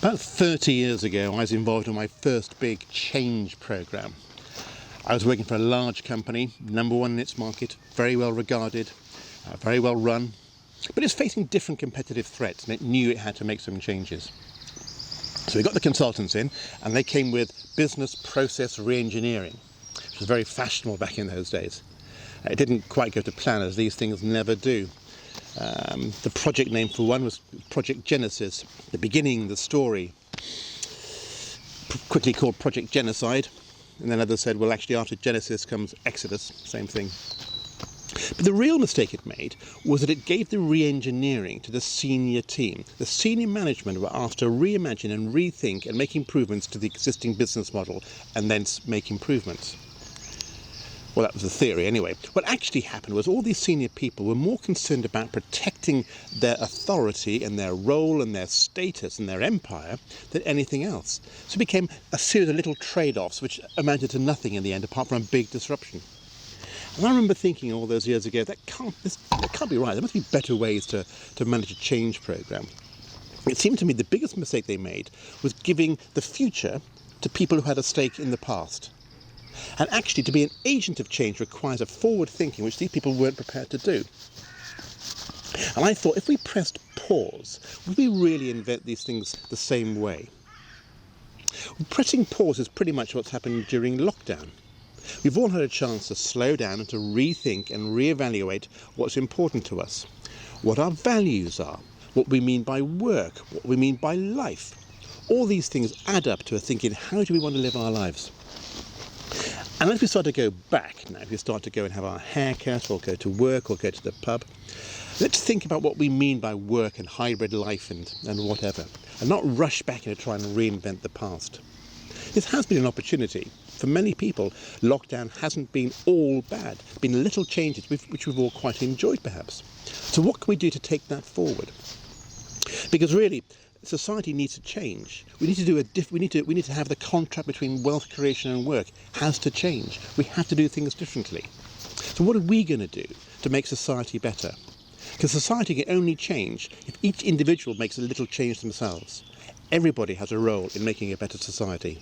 About 30 years ago, I was involved in my first big change program. I was working for a large company, number one in its market, very well regarded, very well run, but it's facing different competitive threats and it knew it had to make some changes. So we got the consultants in and they came with business process re-engineering, which was very fashionable back in those days. It didn't quite go to plan, as these things never do. The project name for one was Project Genesis, the beginning, the story, quickly called Project Genocide, and then others said, well, actually after Genesis comes Exodus, same thing. But the real mistake it made was that it gave the re-engineering to the senior team. The senior management were asked to reimagine and rethink and make improvements to the existing business model and then make improvements. Well, that was the theory anyway. What actually happened was all these senior people were more concerned about protecting their authority and their role and their status and their empire than anything else. So it became a series of little trade-offs which amounted to nothing in the end apart from a big disruption. And I remember thinking all those years ago, that can't be right. There must be better ways to manage a change program. It seemed to me the biggest mistake they made was giving the future to people who had a stake in the past. And actually, to be an agent of change requires a forward thinking, which these people weren't prepared to do. And I thought, if we pressed pause, would we really invent these things the same way? Pressing pause is pretty much what's happened during lockdown. We've all had a chance to slow down and to rethink and reevaluate what's important to us, what our values are, what we mean by work, what we mean by life. All these things add up to a thinking, how do we want to live our lives? And as we start to go back now, if we start to go and have our hair cut or go to work or go to the pub, let's think about what we mean by work and hybrid life and whatever, and not rush back and try and reinvent the past. This has been an opportunity. For many people, lockdown hasn't been all bad. There have been little changes which we've all quite enjoyed perhaps. So what can we do to take that forward? Because really, society needs to change. We need to have the contract between wealth creation and work has to change. We have to do things differently. So what are we going to do to make society better? Because society can only change if each individual makes a little change themselves. Everybody has a role in making a better society.